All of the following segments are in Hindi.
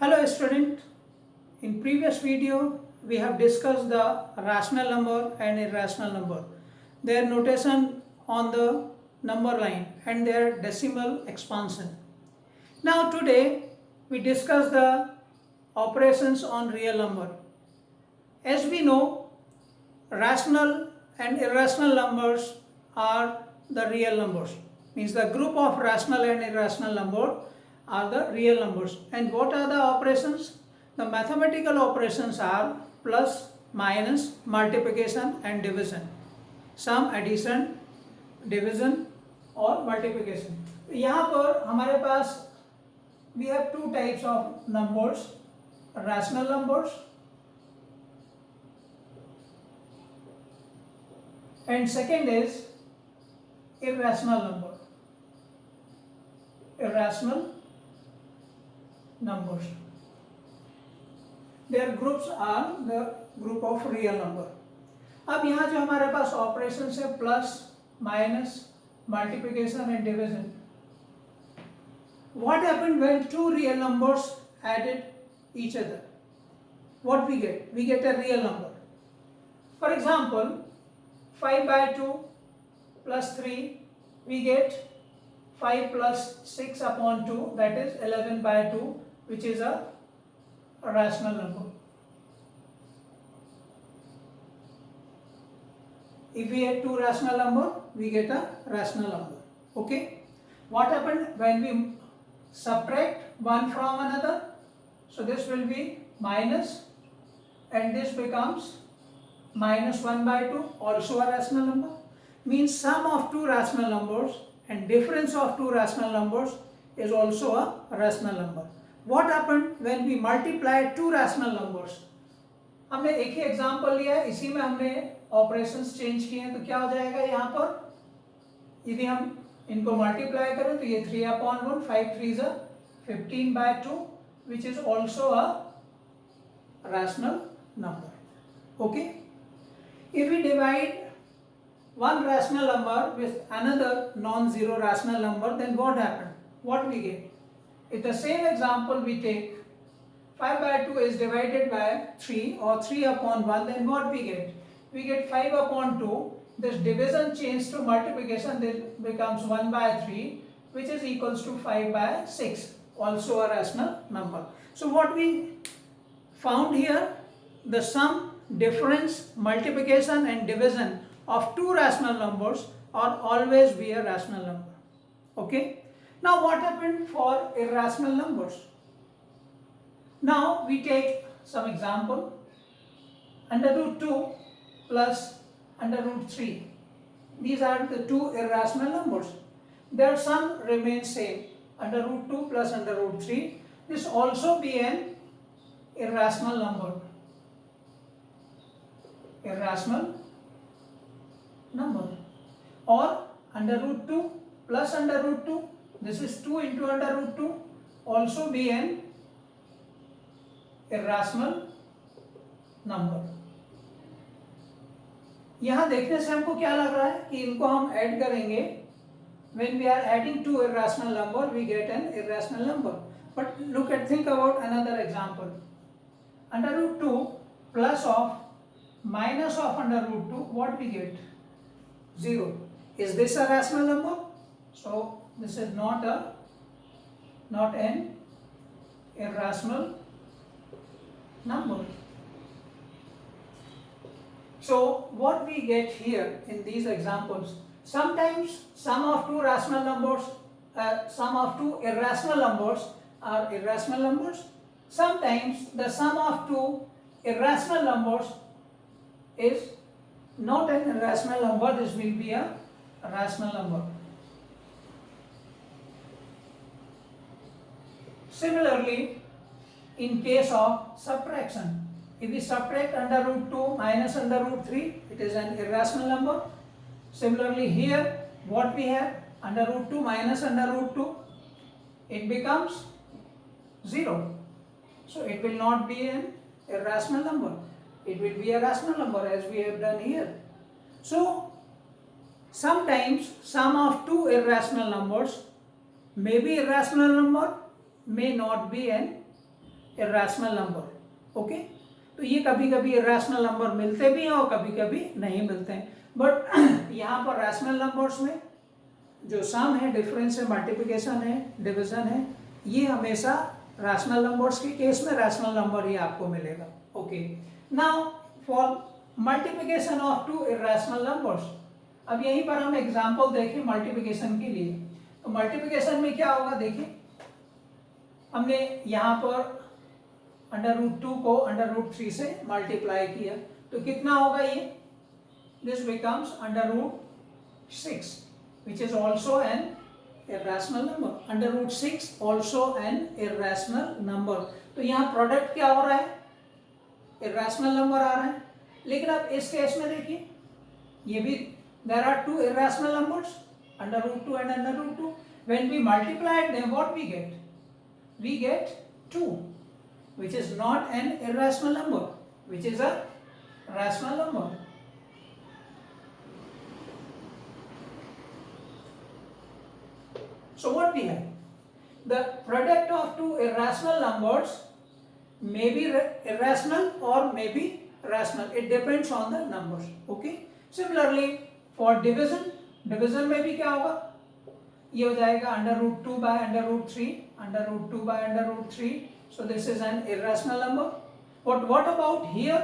Hello student, in previous video we have discussed the rational number and irrational number, their notation on the number line and their decimal expansion. Now today we discuss the operations on real number. As we know, rational and irrational numbers are the real numbers, means the group of rational and irrational number are the real numbers. And what are the operations? The mathematical operations are plus, minus, multiplication and division. Sum, addition, division और multiplication. यहाँ पर हमारे पास we have two types of numbers, rational numbers and second is irrational number. Irrational numbers. Their groups are the group of real number. अब यहाँ जो हमारे पास ऑपरेशंस है plus, minus, multiplication and division. What happened when two real numbers added each other? What we get? We get a real number. For example, 5 by 2 plus 3, we get 5 plus 6 upon 2, that is 11 by 2, which is a rational number. If we add two rational number, we get a rational number. Okay. What happened when we subtract one from another? So this will be minus and this becomes minus 1 by 2, also a rational number. Means sum of two rational numbers and difference of two rational numbers is also a rational number. What happened when we multiply two rational numbers? हमने एक ही एग्जांपल लिया है, इसी में हमने ऑपरेशंस चेंज किए हैं, तो क्या हो जाएगा यहाँ पर यदि हम इनको मल्टीप्लाई करें तो ये 3/1, 5 3 is 15/2 which is also a rational number. Okay. If we divide one rational number with another non-zero rational number, then what happened? What we get? If the same example we take 5 by 2 is divided by 3 or 3/1, then what we get? We get 5/2. This division changed to multiplication, this becomes 1 by 3, which is equals to 5 by 6, also a rational number. So what we found here, the sum, difference, multiplication and division of two rational numbers are always be a rational number. Okay. Now what happened for irrational numbers? Now we take some example. Under root 2 plus under root 3. These are the two irrational numbers. Their sum remains same. Under root 2 plus under root 3. This also be an irrational number. Irrational number. Or under root 2 plus under root 2. This is 2 into under root 2. Also be an irrational number. यहाँ देखने से हमको क्या लग रहा है कि इनको हम ऐड करेंगे. When we are adding two irrational number, we get an irrational number. But think about another example. Under root 2 plus of minus of under root 2, what we get? 0. Is this a rational number? So this is not an irrational number. So what we get here in these examples, sometimes sum of two rational numbers, sum of two irrational numbers are irrational numbers. Sometimes the sum of two irrational numbers is not an irrational number, this will be a rational number. Similarly, in case of subtraction, if we subtract under root 2 minus under root 3, it is an irrational number. Similarly here, what we have? Under root 2 minus under root 2, it becomes 0. So it will not be an irrational number. It will be a rational number as we have done here. So sometimes sum of two irrational numbers may be irrational number, may not be an irrational number. Okay, तो ये कभी कभी इरेशनल नंबर मिलते भी हैं और कभी कभी नहीं मिलते हैं, बट यहाँ पर रैशनल नंबर्स में जो सम है, डिफरेंस है, मल्टीप्लिकेशन है, डिवीजन है, ये हमेशा रैशनल नंबर्स के केस में रैशनल नंबर ही आपको मिलेगा। Okay, now for multiplication of two irrational numbers, अब यहीं पर हम एग्जांपल देखें मल्टीप्लिकेशन के लिए। तो मल्टीप्लिकेशन में क्या होगा, देखिए हमने यहाँ पर √2 को √3 से मल्टीप्लाई किया, तो कितना होगा ये, this becomes √6 which is also an irrational number, √6 also an irrational number। तो यहाँ प्रोडक्ट क्या हो रहा है, irrational number आ रहा है। लेकिन अब इस केस में देखिए, ये भी there are two irrational numbers, √2 and √2, when we multiply them what we get, we get 2, which is not an irrational number, which is a rational number। So what we have, the product of two irrational numbers may be irrational or may be rational, it depends on the numbers। Okay, similarly for division, division में भी क्या होगा, ये हो जाएगा √2 by √3, √2 by √3, so this is an irrational number। But what about here,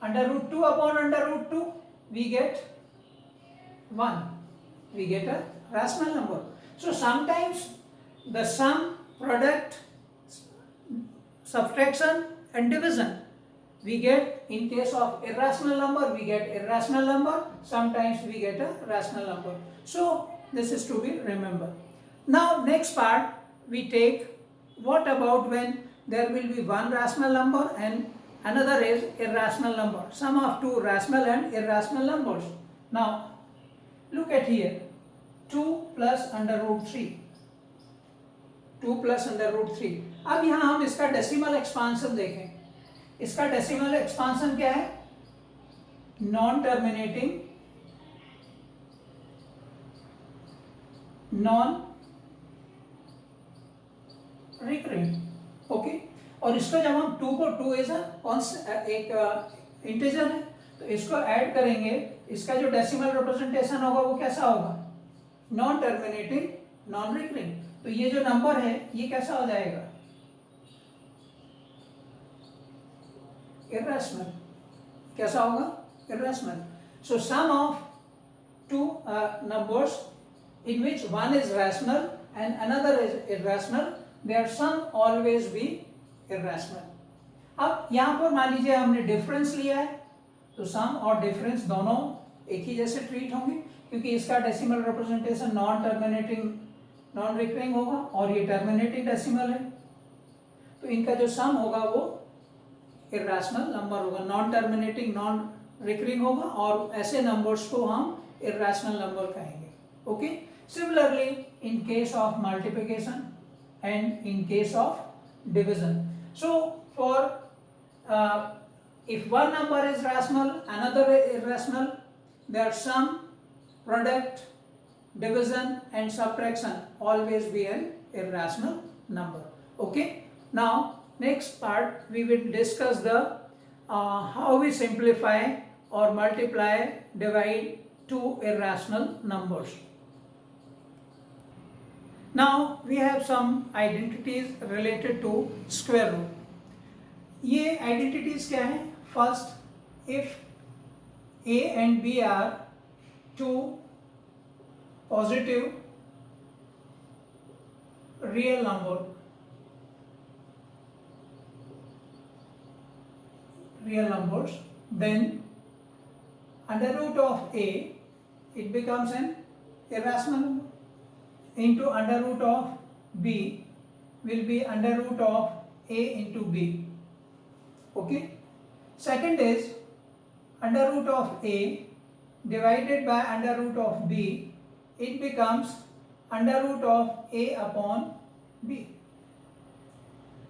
√2 upon √2, we get 1, we get a rational number। So sometimes the sum, product, subtraction and division we get, in case of irrational number we get irrational number, sometimes we get a rational number। So this is to be remembered। Now next part we take, what about when there will be one rational number and another is irrational number, sum of two rational and irrational numbers। Now look at here, 2 plus √3, 2 plus √3। अब यहाँ हम इसका डेसिमल एक्सपांशन देखें, इसका डेसिमल एक्सपांशन क्या है, non terminating, non recurring. Okay, और इसको जब हम 2 को 2 इज एक इंटीजर है, तो इसको ऐड करेंगे, इसका जो डेसिमल रिप्रेजेंटेशन होगा वो कैसा होगा, नॉन टर्मिनेटिंग, नॉन रिकरिंग। तो ये जो नंबर है ये कैसा हो जाएगा, इरेशनल। कैसा होगा, irrational. So sum of two numbers in which one is rational and another is irrational, their sum always be irrational। अब यहाँ पर मान लीजिए हमने डिफरेंस लिया है, तो सम और डिफरेंस दोनों एक ही जैसे ट्रीट होंगे, क्योंकि इसका decimal representation non terminating, non recurring होगा और ये टर्मिनेटिंग डेसिमल है, तो इनका जो सम होगा वो इरेशनल नंबर होगा, नॉन टर्मिनेटिंग, नॉन रिकरिंग होगा, और ऐसे नंबर्स को हम इरेशनल नंबर कहेंगे। Okay, similarly in case of multiplication and in case of division. So for if one number is rational, another irrational, their sum, product, division and subtraction always be an irrational number। Okay, now next part we will discuss the how we simplify or multiply, divide two irrational numbers। Now we have some identities related to square root। ये identities क्या है, first, if a and b are two positive real numbers, then under root of a, it becomes an irrational number, into under root of b will be under root of a into b। Okay, second is under root of a divided by under root of b, it becomes under root of a upon b।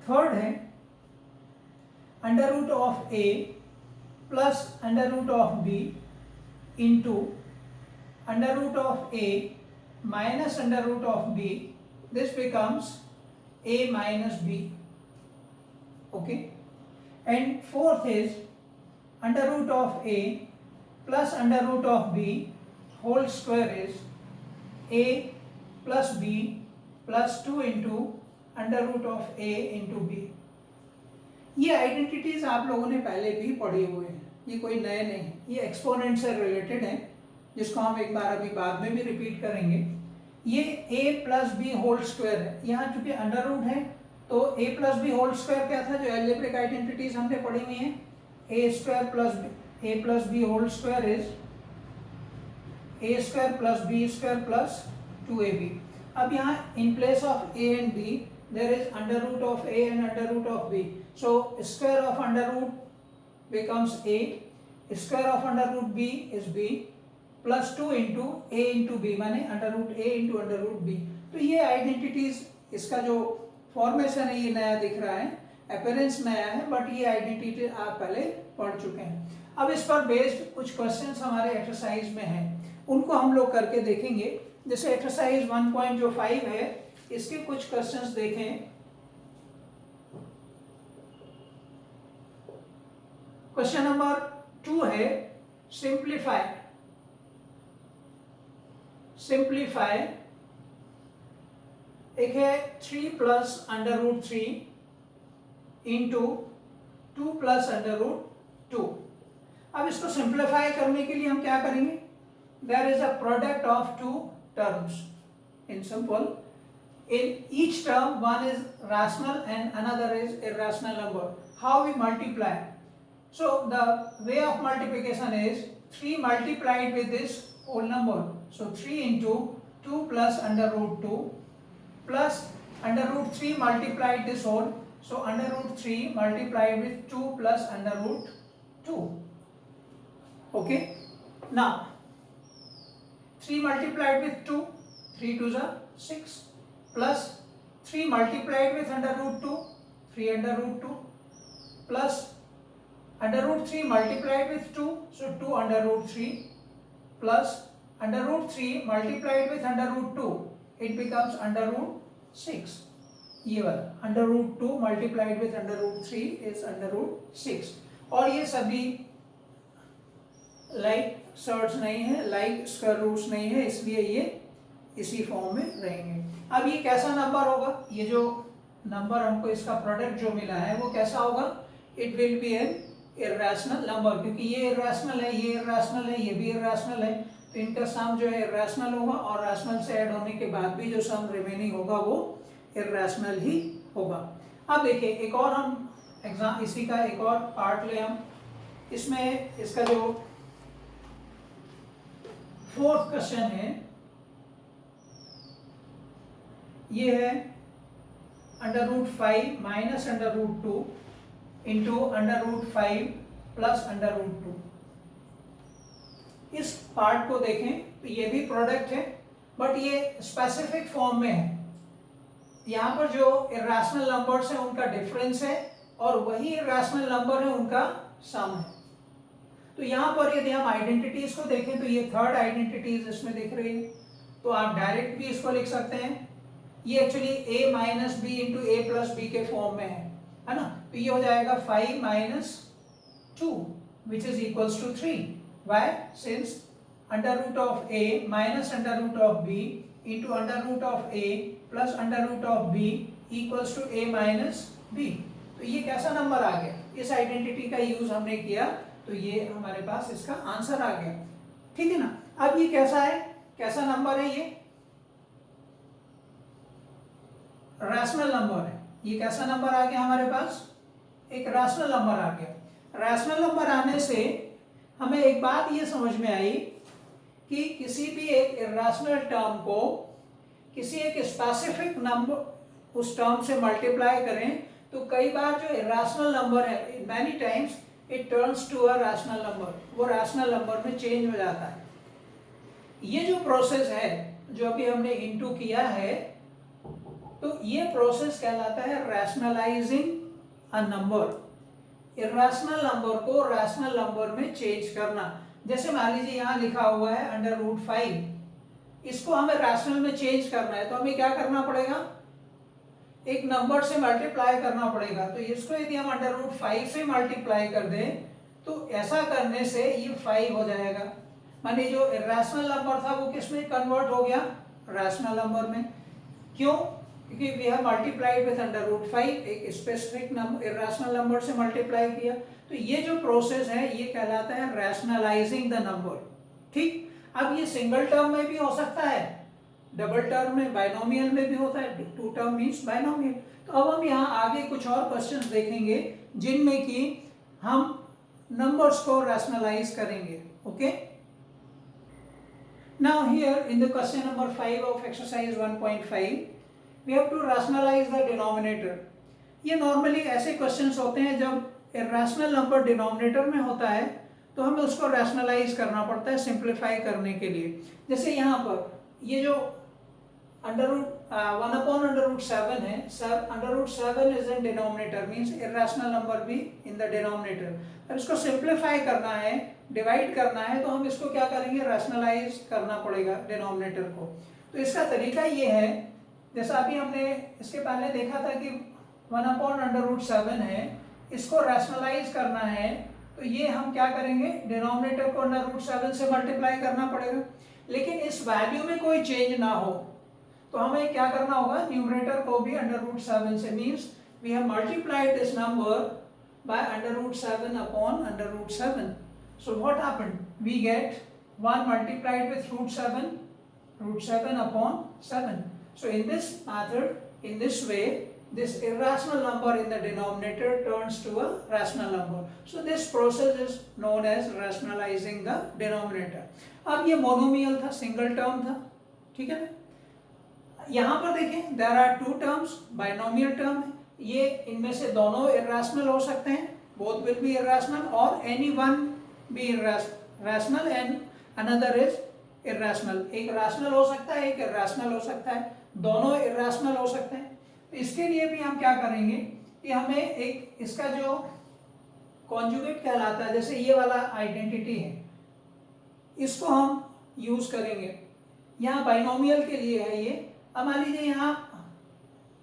Third है under root of a plus under root of b into under root of a minus under root of b, this becomes a minus b। okay, and fourth is under root of a plus under root of b whole square is a plus b plus 2 into under root of a into b. ये आइडेंटिटीज आप लोगों ने पहले भी पढ़े हुए हैं, ये कोई नए नहीं है, ये एक्सपोनेंट से रिलेटेड है जिसको हम एक बार अभी बाद में भी रिपीट करेंगे। ये a plus b whole square है, यहाँ चूंकि अंडर रूट है तो a plus b whole square क्या था जो एल्जेब्रिक आइडेंटिटीज हमने पढ़ी हुई हैं, a plus b whole square is a square plus b square plus 2ab। अब यहाँ in place of a and b there is under root of a and under root of b, so square of under root becomes a, square of under root b is b plus 2 into a into b माने under root a into under root b। तो ये आइडेंटिटीज, इसका जो फॉर्मेशन है ये नया दिख रहा है, अपीयरेंस नया है, बट ये आइडेंटिटी आप पहले पढ़ चुके हैं। अब इस पर बेस्ड कुछ क्वेश्चंस हमारे एक्सरसाइज में हैं, उनको हम लोग करके देखेंगे। जैसे एक्सरसाइज 1.5 है, इसके कुछ क्वेश्चंस देखें। क्वेश्चन नंबर 2 है सिंप्लीफाई। एक है 3 plus under root 3 into 2 plus under root 2। अब इसको सिंप्लीफाई करने के लिए हम क्या करेंगे, there is a product of two terms in simple. In each term, one is rational and another is irrational number. How we multiply? So the way of multiplication is 3 multiplied with this whole number. So 3 into 2 plus under root 2 plus under root 3 multiplied this whole. So under root 3 multiplied with 2 plus under root 2. Okay. Now 3 multiplied with 2, 3 2s are 6. Plus 3 multiplied with under root 2, 3 under root 2, plus under root 3 multiplied with 2, so 2 under root 3, plus under root 3 multiplied with under root 2, it becomes under root 6. ये वाला under root 2 multiplied with under root 3 is under root 6। और ये सभी लाइक सर्ट्स नहीं है, लाइक स्क्वायर रूट्स नहीं है, इसलिए ये इसी फॉर्म में रहेंगे। अब ये कैसा नंबर होगा, ये जो नंबर हमको इसका प्रोडक्ट जो मिला है वो कैसा होगा, it will B N irrational number, क्योंकि ये इर्रेशनल है, ये इर्रेशनल है, ये भी इर्रेशनल है, तो इनका सम जो है इर्रेशनल होगा और रैशनल से ऐड होने के बाद भी जो सम रिमेनिंग होगा वो इर्रेशनल ही होगा। अब देखिए एक और हम एग्जाम, इसी का एक और पार्ट ले हम, इसमें इसका जो फोर्थ क्वेश्चन है ये है under root 5 minus under root 2 into under root 5 plus under root 2। इस पार्ट को देखें तो ये भी प्रोडक्ट है, बट ये स्पेसिफिक फॉर्म में है। यहाँ पर जो इर्रेशनल नंबर्स हैं उनका डिफरेंस है और वही इर्रेशनल नंबर है उनका सम है। तो यहाँ पर यदि हम आइडेंटिटीज को देखें तो ये थर्ड आइडेंटिटीज इसमें दिख रही है, तो आप डायरेक्ट भी इसको लिख सकते हैं। ये actually a minus b into a plus b के फॉर्म में है ना, तो ये हो जाएगा 5 minus 2 which is equals to 3। Why? Since under root of a minus under root of b into under root of a plus under root of b equals to a minus b। तो ये कैसा नंबर आ गया, इस आइडेंटिटी का यूज हमने किया तो ये हमारे पास इसका आंसर आ गया, ठीक है ना। अब ये कैसा है, कैसा नंबर है, ये रैशनल नंबर है। ये कैसा नंबर आ गया हमारे पास, एक रैशनल नंबर आ गया। रैशनल नंबर आने से हमें एक बात ये समझ में आई कि किसी भी एक इर्रेशनल टर्म को किसी एक स्पेसिफिक नंबर उस टर्म से मल्टीप्लाई करें तो कई बार जो इर्रेशनल नंबर है, many times it turns to a rational number, वो रैशनल नंबर में चेंज हो जाता है। ये जो प्रोसेस है जो अभी हमने इनटू किया है, तो ये प्रोसेस कहलाता है rationalising a number. Irrational number को रैशनल नंबर में चेंज करना। जैसे मान लीजिए यहाँ लिखा हुआ है अंडर रूट 5, इसको हमें रैशनल में चेंज करना है तो हमें क्या करना पड़ेगा, एक नंबर से मल्टीप्लाई करना पड़ेगा। तो इसको यदि हम अंडर रूट 5 से मल्टीप्लाई कर दें तो ऐसा करने से ये 5 हो जाएगा। माने जो इरेशनल नंबर था वो किस में कन्वर्ट हो गया, रैशनल नंबर में। क्यों? क्योंकि we have multiplied with under root 5, एक स्पेसिफिक नंबर इरेशनल नंबर से मल्टीप्लाई किया। तो ये जो प्रोसेस है ये कहलाता है रैशनलाइजिंग द नंबर। ठीक, अब ये सिंगल टर्म में भी हो सकता है, डबल टर्म में, बाइनोमियल में भी होता है, टू टर्म मींस बाइनोमियल। तो अब हम यहाँ आगे कुछ और क्वेश्चंस देखेंगे जिनमें कि हम नंबर्स को रैशनलाइज करेंगे। Okay, now here in the question number 5 of exercise 1.5 we have to rationalize the denominator। ये नॉर्मली ऐसे क्वेश्चंस होते हैं जब इरेशनल नंबर डिनोमिनेटर में होता है तो हमें उसको रैशनलाइज करना पड़ता है सिंप्लीफाई करने के लिए। जैसे यहाँ पर ये जो अंडर रूट 1/√7 है, under root 7 is in denominator means irrational number भी इन द डिनोमिनेटर। अब इसको सिंप्लीफाई करना है, डिवाइड करना है, तो हम इसको क्या करेंगे, रैशनलाइज करना पड़ेगा डिनोमिनेटर को। तो इसका तरीका ये है, जैसा अभी हमने इसके पहले देखा था कि 1/√7 है, इसको रैशनलाइज करना है तो ये हम क्या करेंगे, डिनोमिनेटर को अंडर रूट 7 से मल्टीप्लाई करना पड़ेगा। लेकिन इस वैल्यू में कोई चेंज ना हो तो हमें क्या करना होगा, न्यूमरेटर को भी अंडर रूट 7 से, means we have multiplied this number by under root 7 upon under root 7। So what happened, we get 1 multiplied with root 7 upon 7। So in this method, in this way, this irrational number in the denominator turns to a rational number. So this process is known as rationalizing the denominator. अब ये मोनोमियल था, सिंगल टर्म था, ठीक है ना। यहाँ पर देखें there are two terms, binomial term है, ये इनमें से दोनों irrational हो सकते हैं, both will be irrational, और any one be rational and another is irrational। एक rational हो सकता है, एक irrational हो सकता है, दोनों irrational हो सकते हैं। तो इसके लिए भी हम क्या करेंगे कि हमें एक इसका जो कॉन्जुगेट कहलाता है, जैसे ये वाला आइडेंटिटी है, इसको हम यूज करेंगे। यहाँ बाइनोमियल के लिए है ये। अब मान लीजिए यहाँ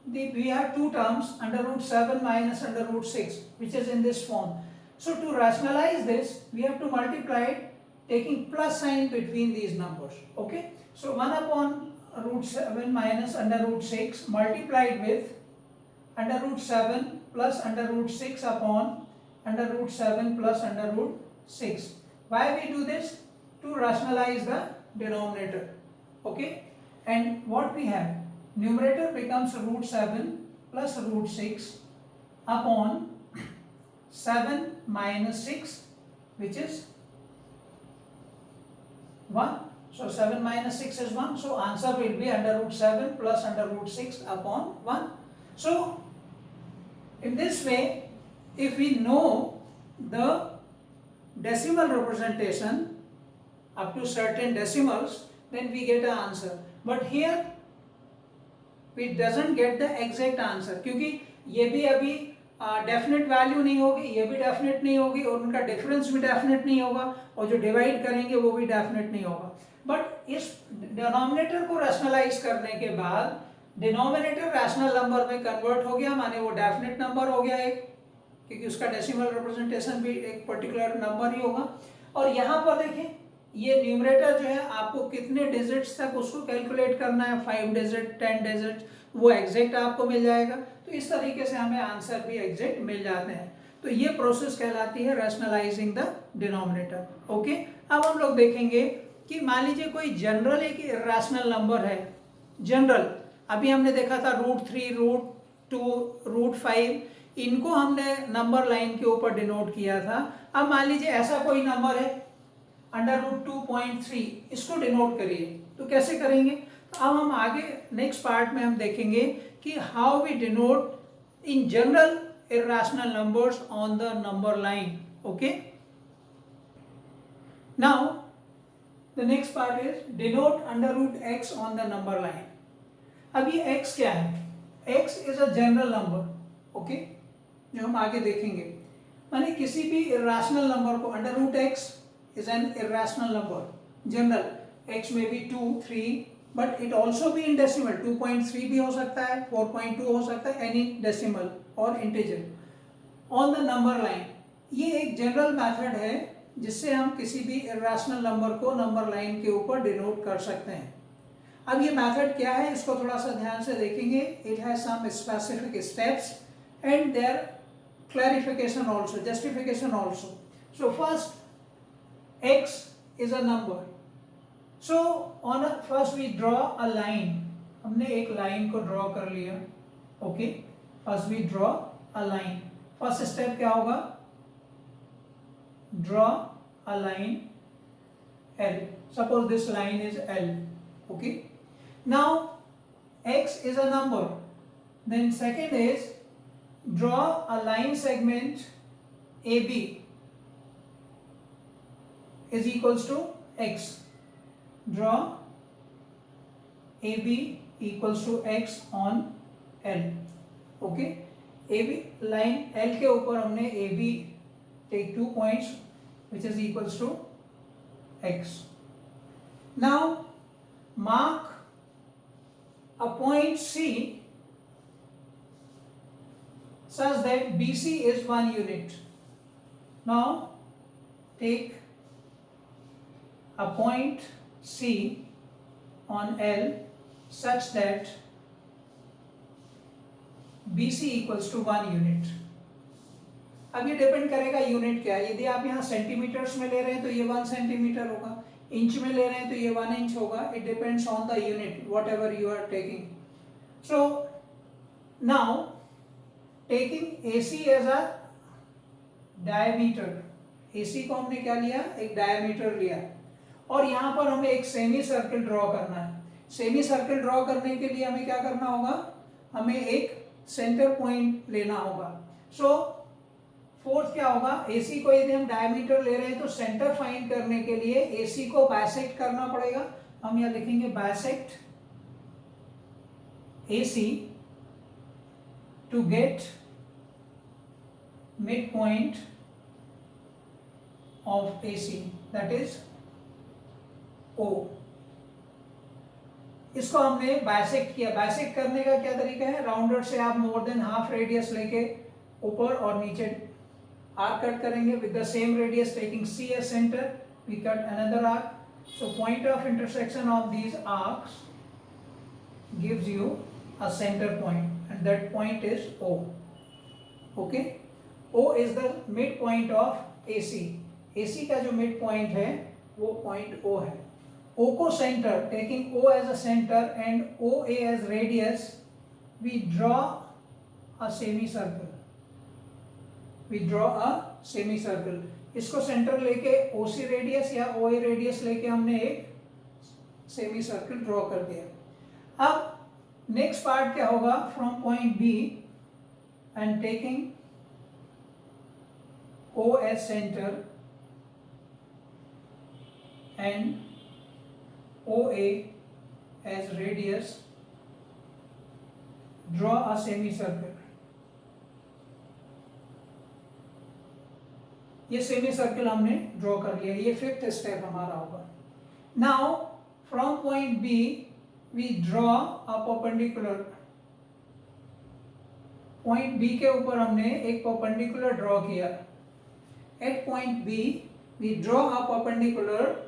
we have two terms under root 7 minus under root 6 which is in this form. So to rationalize this we have to multiply it taking plus sign between these numbers. Okay, so 1/√7 minus under root 6 multiplied with under root 7 plus under root 6 upon under root 7 plus under root 6. Why we do this? To rationalize the denominator. Okay, and what we have, numerator becomes √7 plus √6 upon 7 minus 6 which is 1. So 7 minus 6 is 1. So answer will be under root 7 plus under root 6 upon 1. So in this way, if we know the decimal representation up to certain decimals, then we get an answer. But here we doesn't get the exact answer, क्योंकि ये भी अभी डेफिनेट वैल्यू नहीं होगी, ये भी डेफिनेट नहीं होगी, और उनका डिफरेंस भी डेफिनेट नहीं होगा, और जो डिवाइड करेंगे वो भी डेफिनेट नहीं होगा। बट इस डिनोमिनेटर को रैशनलाइज करने के बाद डिनोमिनेटर रैशनल नंबर में कन्वर्ट हो गया, माने वो डेफिनेट नंबर हो गया एक, क्योंकि उसका डेसिमल रिप्रेजेंटेशन भी एक पर्टिकुलर नंबर ही होगा। और यहाँ पर देखें, ये न्यूमरेटर जो है आपको कितने डिजिट्स तक उसको कैलकुलेट करना है, 5 डिजिट 10 डिजिट, वो एग्जैक्ट आपको मिल जाएगा। तो इस तरीके से हमें आंसर भी एग्जैक्ट मिल जाते हैं। तो ये प्रोसेस कहलाती है रैशनलाइजिंग द डिनोमिनेटर। ओके, अब हम लोग देखेंगे कि मान लीजिए कोई जनरल एक इरेशनल नंबर है, जनरल, अभी हमने देखा था √3, √2, √5, इनको हमने नंबर लाइन के ऊपर डिनोट किया था। अब मान लीजिए ऐसा कोई नंबर है अंडर रूट 2.3, इसको डिनोट करिए, तो कैसे करेंगे? तो अब हम आगे नेक्स्ट पार्ट में हम देखेंगे कि how we denote in general irrational numbers on the number line. Okay, now the next part is denote under root x on the number line. अब ये x क्या है? x is a general number. Okay, जो हम आगे देखेंगे, माने किसी भी irrational number को, under root x is an irrational number, general, x may be 2, 3, but it also भी इन डेसिमल, 2.3 भी हो सकता है, 4.2 हो सकता है, एनी डेसिमल और integer on the number line. ये एक जनरल मेथड है जिससे हम किसी भी इर्रेशनल नंबर को नंबर लाइन के ऊपर डिनोट कर सकते हैं। अब ये मेथड क्या है इसको थोड़ा सा ध्यान से देखेंगे। It has some specific steps and their clarification also, justification also. So first, x is a number. So first we draw a line. हमने एक लाइन को ड्रॉ कर लिया। Okay, first we draw a line. First step क्या होगा? Draw a line L. Suppose this line is L. Okay. Now x is a number. Then second is draw a line segment AB is equals to x. Draw AB equals to x on L. Okay. AB line L के ऊपर हमने AB take 2 points which is equals to x. Now mark a point C such that BC is 1 unit. Now take a point C on L such that BC equals to 1 unit. अब ये डिपेंड करेगा यूनिट क्या है। यदि आप यहाँ सेंटीमीटर्स में ले रहे हैं तो ये 1 सेंटीमीटर होगा, इंच में ले रहे हैं तो ये 1 इंच होगा। It depends on the unit whatever you are taking. So now taking AC as a diameter, AC को हमने क्या लिया? एक डायमीटर लिया। और यहाँ पर हमें एक सेमी सर्कल ड्रॉ करना है। सेमी सर्कल ड्रॉ करने के लिए हमें क्या करना होगा? हमें एक सेंटर पॉइंट लेना होगा। सो फोर्थ क्या होगा? AC को यदि हम डायमीटर ले रहे हैं तो सेंटर फाइंड करने के लिए AC को बाइसेक्ट करना पड़ेगा। हम यहाँ लिखेंगे bisect AC to get midpoint of AC, that is O. इसको हमने बाइसेक्ट किया। बाइसेक्ट करने का क्या तरीका है? राउंडर से आप मोर देन हाफ रेडियस लेके ऊपर और नीचे आर्क कट करेंगे। With the same radius taking C as center, we cut another arc. So point of intersection of these arcs gives you a center point and that point is O. Okay, O is the midpoint of AC. AC का जो midpoint है वो point O है। O को center, taking O as a center and OA as radius, we draw a semicircle. We draw a semicircle. इसको सेंटर लेके OC रेडियस या OA रेडियस लेके हमने एक सेमी सर्कल ड्रॉ कर दिया। अब नेक्स्ट पार्ट क्या होगा? From point B and taking O as center and OA as radius, draw a semicircle. ये सेमी सर्कल हमने ड्रॉ कर लिया। ये फिफ्थ स्टेप हमारा होगा। Now from point B we draw a perpendicular. Point B के ऊपर हमने एक परपेंडिकुलर ड्रॉ किया। At point B we draw a perpendicular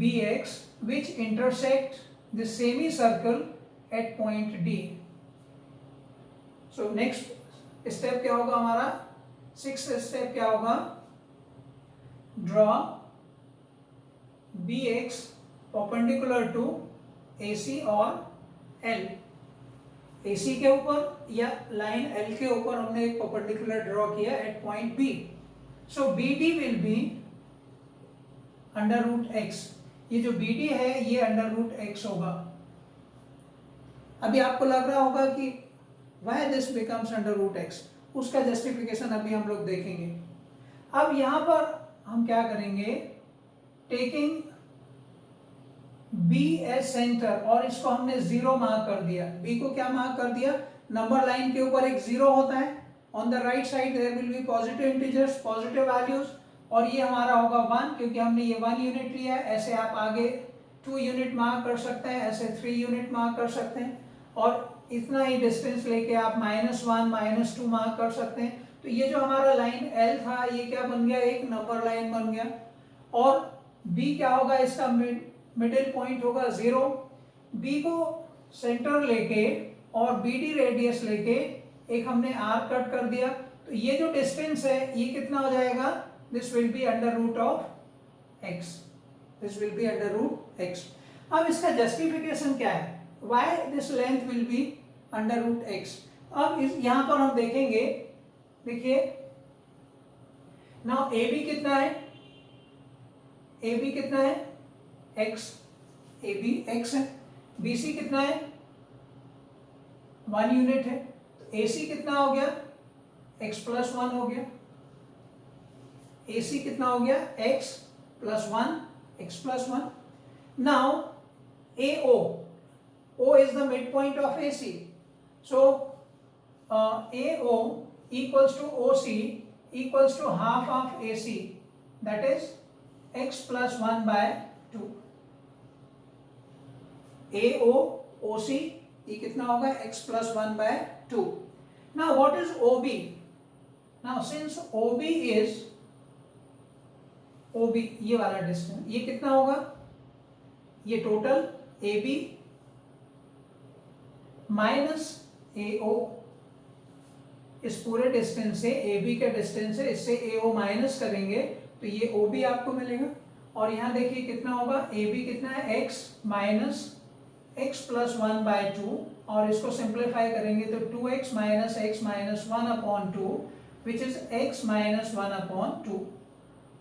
BX which intersect the semicircle at point D. So next step क्या होगा हमारा? सिक्स्थ स्टेप क्या होगा? Draw BX perpendicular to AC और L। AC के ऊपर या लाइन L के ऊपर हमने एक परपेंडिकुलर ड्रॉ किया at point B. So BD will be under root x। ये जो BD है ये अंडर रूट x होगा। अभी आपको लग रहा होगा कि why this becomes under root x, उसका जस्टिफिकेशन अभी हम लोग देखेंगे। अब यहां पर हम क्या करेंगे? टेकिंग B एज सेंटर, और इसको हमने 0 मार्क कर दिया। B को क्या मार्क कर दिया? नंबर लाइन के ऊपर एक 0 होता है। On the right side there will be positive integers, positive values, और ये हमारा होगा 1 क्योंकि हमने ये 1 यूनिट लिया है। ऐसे आप आगे 2 यूनिट मार्क कर सकते हैं, ऐसे 3 यूनिट मार्क कर सकते हैं, और इतना ही डिस्टेंस लेके आप -1 -2 मार्क कर सकते हैं। तो ये जो हमारा लाइन L था ये क्या बन गया, एक नंबर लाइन बन गया। और B क्या होगा, इसका मिडिल पॉइंट होगा 0। B को सेंटर लेके और BD रेडियस लेके एक हमने आर्क कट कर दिया। तो ये जो डिस्टेंस है ये कितना हो जाएगा, this will be under root of x, this will be under root x। अब इसका जस्टिफिकेशन क्या है, why this length will be under root x। अब यहां पर हम देखेंगे, देखिए नाउ AB कितना है, AB कितना है x, AB x है। BC कितना है 1 यूनिट है। तो AC कितना हो गया, x + 1 हो गया। AC कितना हो गया, x + 1, x + 1। Now AO, O is the midpoint of AC, so AO equals to OC equals to half of AC, that is x + 1 by 2। AO OC ये कितना होगा, x + 1 by 2। Now what is OB? Now since OB is OB ये वाला डिस्टेंस, ये कितना होगा, ये टोटल AB माइनस AO, इस पूरे डिस्टेंस से AB का डिस्टेंस है, इससे AO माइनस करेंगे तो ये OB आपको मिलेगा। और यहाँ देखिए कितना होगा, AB कितना है, x माइनस x + 1 by 2, और इसको सिंप्लीफाई करेंगे तो 2x - x - 1/2 which is x - 1/2।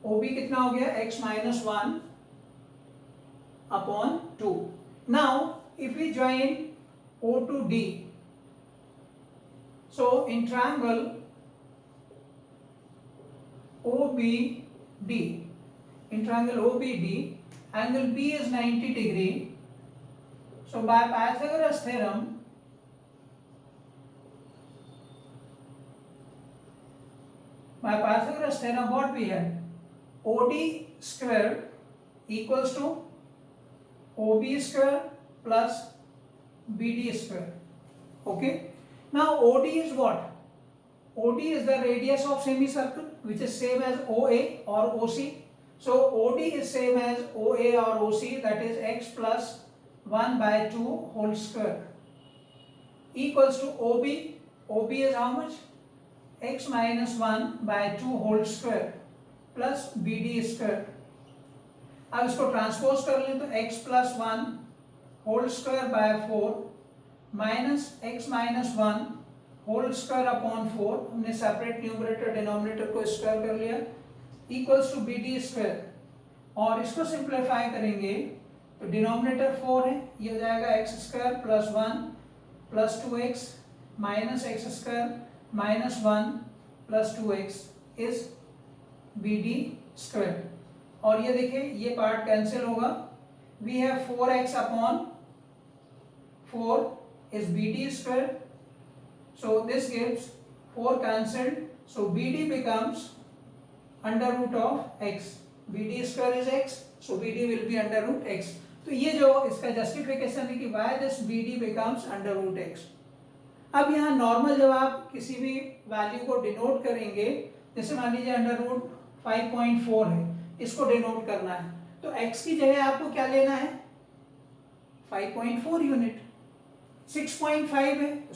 OB कितना हो गया, x - 1/2। Now if we join O to D, so in triangle OBD, in triangle OBD, angle B is 90 degree. So by Pythagoras theorem, what we have, OD square equals to OB square plus BD square. Okay, now OD is what, OD is the radius of semicircle which is same as OA or OC. So OD is same as OA or OC, that is x + 1 by 2 whole square equals to OB. OB is how much, x - 1 by 2 whole square plus BD square। अब इसको ट्रांसपोज कर लें तो x + 1 whole square by 4 minus x - 1 whole square upon 4, हमने सेपरेट न्यूमरेटर डिनोमिनेटर को स्क्वायर कर लिया, इक्वल्स टू BD स्क्वायर। और इसको सिंप्लीफाई करेंगे तो डिनोमिनेटर 4 है, ये हो जाएगा x² + 1 + 2x - x² - 1 + 2x is BD square. और ये देखिए ये पार्ट कैंसिल होगा, we have 4x upon 4 is BD square, so this gives 4 cancelled, so BD becomes under root of x, BD square is x, so BD will be under root x। तो ये जो इसका जस्टिफिकेशन है कि why this BD becomes under root x। अब यहाँ नॉर्मल जब आप किसी भी वैल्यू को डिनोट करेंगे, जैसे मान लीजिए अंडर रूट 5.4 है, इसको डिनोट करना है तो x की जगह आपको क्या लेना है, 5.4 यूनिट। 6.5 है तो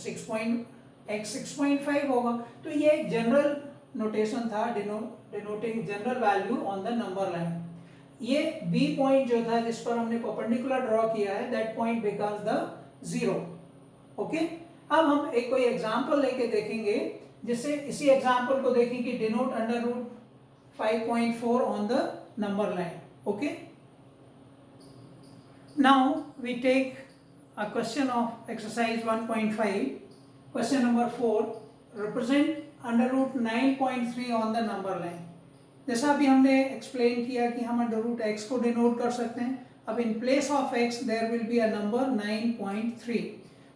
x 6.5 होगा। तो ये एक जनरल नोटेशन था denoting general value on the number line. ये B पॉइंट जो था जिस पर हमने परपेंडिकुलर ड्रॉ किया है, that point becomes the 0। Okay, अब हम एक कोई एग्जांपल लेके देखेंगे, जिससे इसी एग्जांपल को देखें कि denote under root 5.4 on the number line. Okay, now we take a question of exercise 1.5, question number 4, represent under root 9.3 on the number line। जैसा अभी हमने एक्सप्लेन किया कि हम अंडर रूट x को डिनोट कर सकते हैं, अब in place of x there will be a number 9.3।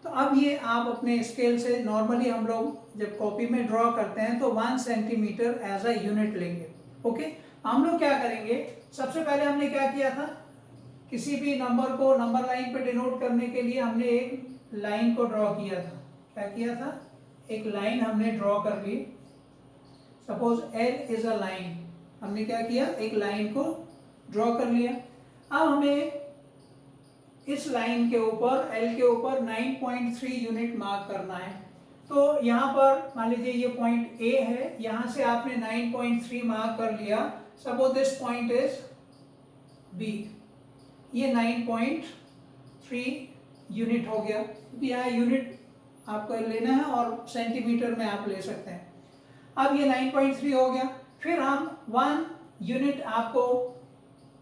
तो अब ये आप अपने स्केल से, नॉर्मली हम लोग जब कॉपी में ड्रॉ करते हैं तो 1 सेंटीमीटर एज अ यूनिट लेंगे। ओके, हम लोग क्या करेंगे, सबसे पहले हमने क्या किया था, किसी भी नंबर को नंबर लाइन पे डिनोट करने के लिए हमने एक लाइन को ड्रॉ किया था। क्या किया था? एक लाइन हमने ड्रॉ कर ली। Suppose L is a line, हमने क्या किया? एक लाइन को ड्रॉ कर लिया। अब हमें इस लाइन के ऊपर L के ऊपर 9.3 यूनिट मार्क करना है। तो यहाँ पर मान लीजिए ये पॉइंट A है, यहाँ से आपने 9.3 मार्क कर लिया। Suppose this point is B, ये 9.3 यूनिट हो गया। यहाँ यूनिट आपको लेना है और सेंटीमीटर में आप ले सकते हैं। अब ये 9.3 हो गया। फिर हम 1 यूनिट आपको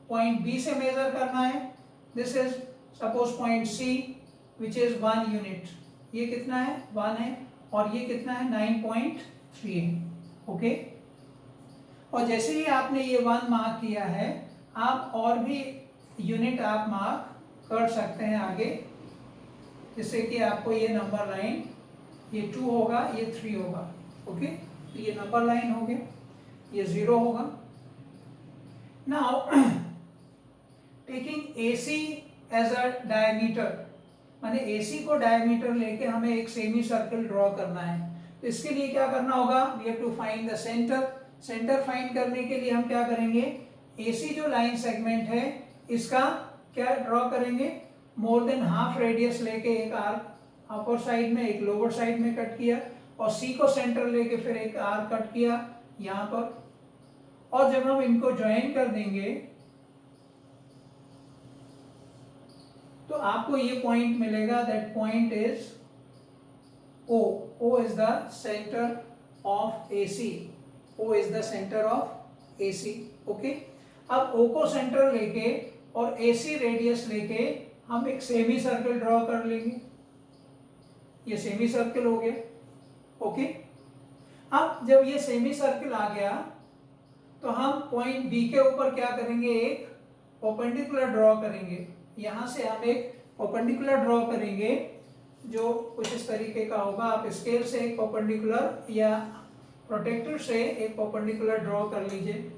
पॉइंट B से मेजर करना है। This is suppose point C which is 1 unit. ये कितना है? 1 है। और ये कितना है? 9.3 है। ओके। और जैसे ही आपने ये 1 मार्क किया है, आप और भी यूनिट आप मार्क कर सकते हैं आगे, जिससे कि आपको ये नंबर लाइन, ये 2 होगा, ये 3 होगा। ओके, तो ये नंबर लाइन हो गया, ये 0 होगा। Now taking AC as a diameter, माने AC को डायमीटर लेके हमें एक सेमी सर्कल ड्रॉ करना है। तो इसके लिए क्या करना होगा? We have to find the centre. Centre find करने के लिए हम क्या करेंगे? AC जो लाइन सेगमेंट है, इसका क्या ड्रॉ करेंगे? मोर देन हाफ रेडियस लेके एक आर्क अपर साइड में, एक लोअर साइड में कट किया, और C को सेंटर लेके फिर एक आर्क कट किया यहाँ पर। और जब हम इनको ज्वाइन कर देंगे तो आपको ये पॉइंट मिलेगा। That point is O। O is the centre of AC। O is the centre of AC। Okay, अब O को सेंटर लेके और AC रेडियस लेके हम एक सेमी सर्कल ड्रॉ कर लेंगे। ये सेमी सर्कल हो गया। ओके, अब जब ये सेमी सर्कल आ गया तो हम पॉइंट B के ऊपर क्या करेंगे? एक परपेंडिकुलर ड्रॉ करेंगे। यहाँ से हम एक परपेंडिकुलर ड्रॉ करेंगे जो कुछ इस तरीके का होगा। आप स्केल से एक परपेंडिकुलर या प्रोटेक्टर से एक परपेंडिकुलर ड्रॉ कर लीजिए।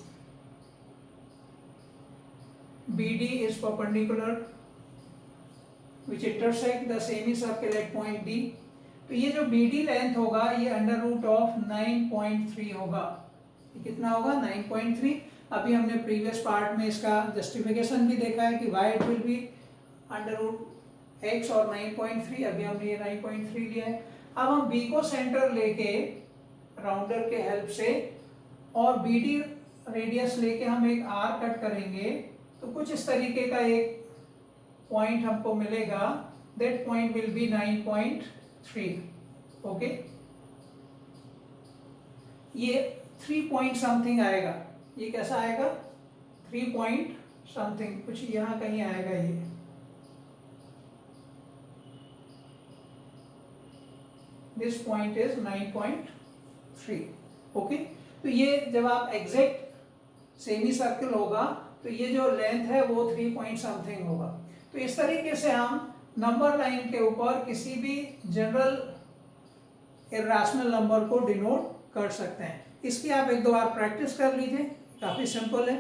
BD is perpendicular which intersect the semicircle at point D। तो ये जो BD लेंथ होगा ये अंडर रूट ऑफ 9.3 होगा। ये कितना होगा? 9.3। अभी हमने प्रीवियस पार्ट में इसका जस्टिफिकेशन भी देखा है कि why it will be under root x और 9.3। अभी हमने ये 9.3 लिया है। अब हम B को सेंटर लेके राउंडर के हेल्प से और BD रेडियस लेके हम एक R कट करेंगे, तो कुछ इस तरीके का एक पॉइंट हमको मिलेगा। That point will be 9.3। Okay, ये 3 पॉइंट समथिंग आएगा। ये कैसा आएगा? 3 पॉइंट समथिंग, कुछ यहां कहीं आएगा ये। This point is 9.3। ओके, तो ये जब आप एग्जैक्ट सेमी सर्कल होगा तो ये जो लेंथ है वो 3 पॉइंट समथिंग होगा। तो इस तरीके से हम नंबर लाइन के ऊपर किसी भी जनरल इर्रेशनल नंबर को डिनोट कर सकते हैं। इसकी आप एक दो बार प्रैक्टिस कर लीजिए, काफ़ी सिंपल है।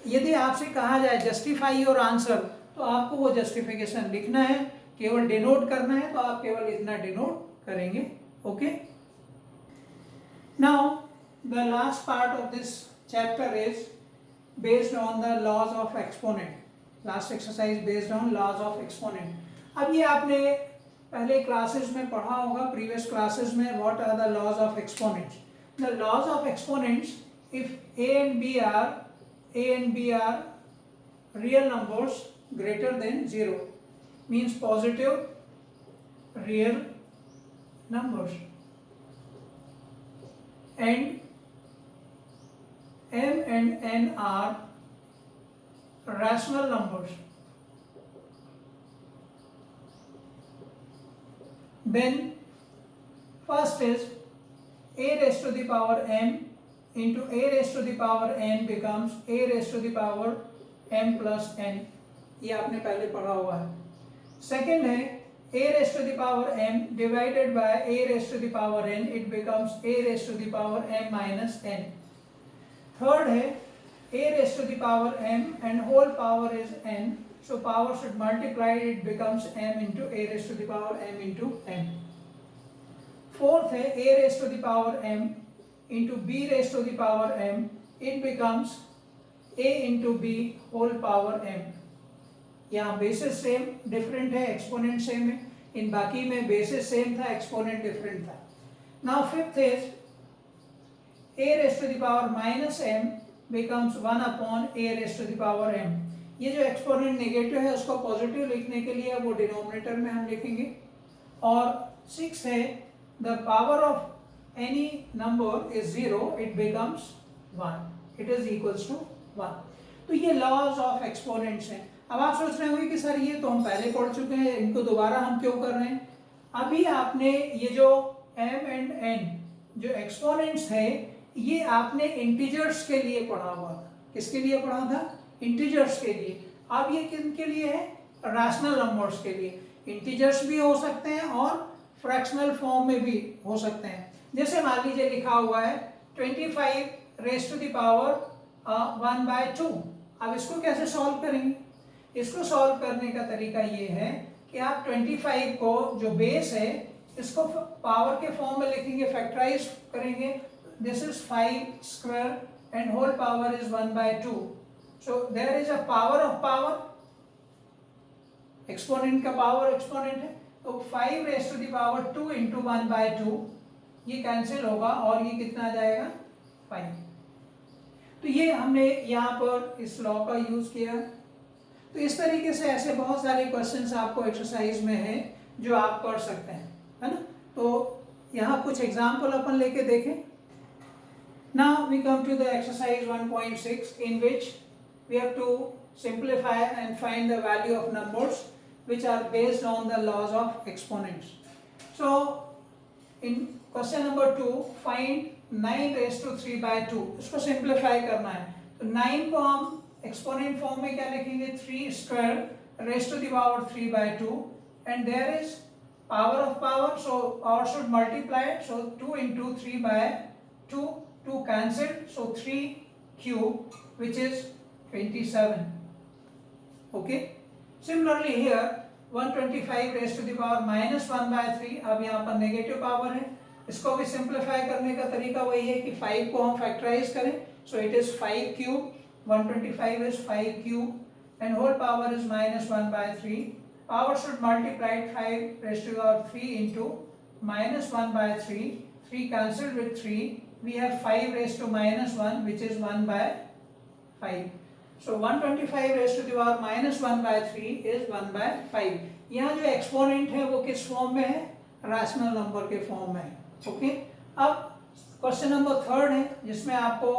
यदि आपसे कहा जाए जस्टिफाई योर आंसर, तो आपको वो जस्टिफिकेशन लिखना है, केवल डिनोट करना है, तो आप केवल इतना डिनोट करेंगे। Okay, now the last part of this chapter is based on the laws of exponent. Last exercise based on laws of exponent. अब ये आपने पहले क्लासेस में पढ़ा होगा, प्रीवियस क्लासेस में, what are the laws of exponents. The laws of exponents, if a and b are real numbers greater than 0, means positive real numbers, and M and N are rational numbers, then first is a raised to the power m into a raised to the power n becomes a raised to the power m plus n। ये आपने पहले पढ़ा हुआ है। सेकेंड है a raised to the power m divided by a raised to the power n, it becomes a raised to the power m minus n। Third है a raised to the power m and whole power is n so power should multiply, it becomes m into a raised to the power m into m. Fourth है a raised to the power m into b raised to the power m, it becomes a into b whole power m. यहाँ बेसिस सेम डिफरेंट है, एक्सपोनेंट सेम है, इन बाकी में बेसिस सेम था, एक्सपोनेंट डिफरेंट था. Now fifth is a raised to the power minus m becomes 1 upon a raised to the power m. ये जो एक्सपोनेंट नेगेटिव है उसको पॉजिटिव लिखने के लिए वो डिनोमिनेटर में हम लिखेंगे. और सिक्स है the power of any number is 0, it becomes 1, it is equals to 1. तो ये लॉज ऑफ एक्सपोनेंट्स हैं. अब आप सोच रहे होंगे कि सर ये तो हम पहले पढ़ चुके हैं, इनको दोबारा हम क्यों कर रहे हैं. अभी आपने ये जो m एंड n जो एक्सपोनेंट्स है ये आपने इंटीजर्स के लिए पढ़ा हुआ था. किसके लिए पढ़ा था? इंटीजर्स के लिए. अब ये किन के लिए है? रैशनल नंबर्स के लिए. इंटीजर्स भी हो सकते हैं और फ्रैक्शनल फॉर्म में भी हो सकते हैं. जैसे मान लीजिए लिखा हुआ है 25 रेज़ टू द पावर 1/2. अब इसको कैसे सॉल्व करेंगे? इसको सॉल्व करने का तरीका ये है कि आप 25 को जो बेस है इसको पावर के फॉर्म में लिखेंगे, फैक्टराइज करेंगे. This is 5 square and whole power is 1/2. So there is a power of power. Exponent का power exponent है, तो 5 raised to the power 2 into 1/2 ये कैंसिल होगा और ये कितना आ जाएगा? 5. तो ये हमने यहाँ पर इस लॉ का यूज किया. तो इस तरीके से ऐसे बहुत सारे क्वेश्चंस आपको एक्सरसाइज में है जो आप कर सकते हैं, है ना. तो यहाँ कुछ एग्जाम्पल अपन लेके देखें. Now we come to the exercise 1.6 in which we have to simplify and find the value of numbers which are based on the laws of exponents. So in question number 2 find 9 raised to 3/2. इसको simplify करना है. तो 9 को हम exponent form में क्या लिखेंगे? 3 square raised to the power 3/2 and there is power of power, so power should multiply, so 2 into 3/2. 2 cancelled, so 3 cube which is 27. Okay. Similarly here 125 raised to the power minus 1/3. अब यहाँ पर नेगेटिव पावर है. इसको भी सिंप्लीफाई करने का तरीका वही है कि 5 को हम फैक्टराइज करें, so it is 5 cube. 125 is 5 cube and whole power is minus 1/3. Power should multiply 5 raised to the power 3 into minus 1/3. 3 cancelled with 3. We have 5 raised to minus 1 which is 1/5. So 125 raised to the power minus 1/3 is 1/5. यहाँ जो एक्सपोनेंट है वो किस फॉर्म में है? रैशनल नंबर के फॉर्म में है. ओके. अब क्वेश्चन नंबर 3 है जिसमें आपको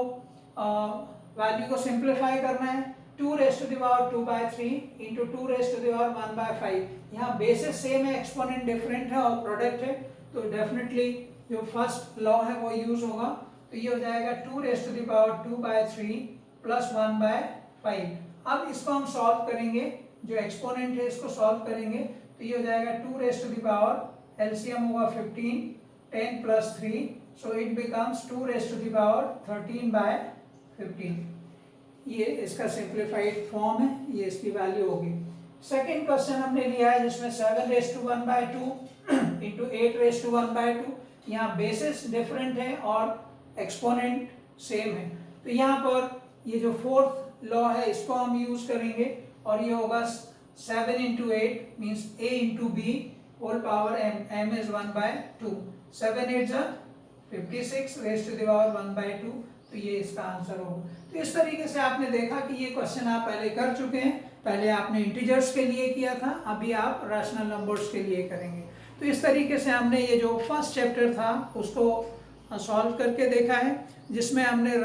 वैल्यू को सिंप्लीफाई करना है. 2 raised to the power 2/3 into 2 raised to the power 1/5. यहाँ बेसिस सेम है, एक्सपोनेंट डिफरेंट है और प्रोडक्ट है, तो डेफिनेटली जो फर्स्ट लॉ है वो यूज होगा. तो ये हो जाएगा 2 raised to the power 2/3 plus 1/5. अब इसको हम सॉल्व करेंगे, जो एक्सपोनेंट है इसको सॉल्व करेंगे, तो ये हो जाएगा 2 raised to the power LCM होगा 15, 10 plus 3, so it becomes 2 raised to the power 13/15. ये इसका सिंप्लीफाइड फॉर्म है, ये इसकी वैल्यू होगी. सेकेंड क्वेश्चन हमने लिया है जिसमें 7 raised to 1/2 into 8 raised to 1/2. यहाँ बेसिस डिफरेंट है और एक्सपोनेंट सेम है. तो यहाँ पर ये जो फोर्थ लॉ है इसको हम यूज करेंगे और ये होगा 7 into 8 means a into b whole power m. m is 1/2. 7 8s are 56 raised to the power 1/2. तो ये इसका आंसर होगा. तो इस तरीके से आपने देखा कि ये क्वेश्चन आप पहले कर चुके हैं. पहले आपने इंटीजर्स के लिए किया था, अभी आप रैशनल नंबर्स के लिए करेंगे. तो इस तरीके से हमने ये जो फर्स्ट चैप्टर था उसको सॉल्व करके देखा है, जिसमें हमने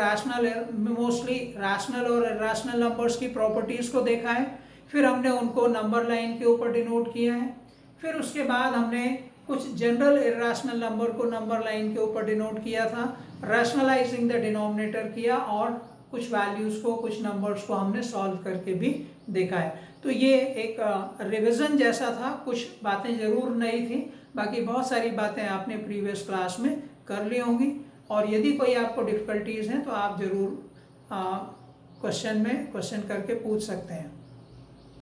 मोस्टली रैशनल और इरैशनल नंबर्स की प्रॉपर्टीज़ को देखा है. फिर हमने उनको नंबर लाइन के ऊपर डिनोट किया है. फिर उसके बाद हमने कुछ जनरल इरैशनल नंबर को नंबर लाइन के ऊपर डिनोट किया था, रैशनलाइजिंग द डिनोमिनेटर किया और कुछ वैल्यूज़ को, कुछ नंबर्स को हमने सॉल्व करके भी देखा है. तो ये एक रिवीजन जैसा था, कुछ बातें ज़रूर नई थी, बाकी बहुत सारी बातें आपने प्रीवियस क्लास में कर ली होंगी. और यदि कोई आपको डिफ़िकल्टीज़ हैं तो आप ज़रूर क्वेश्चन करके पूछ सकते हैं.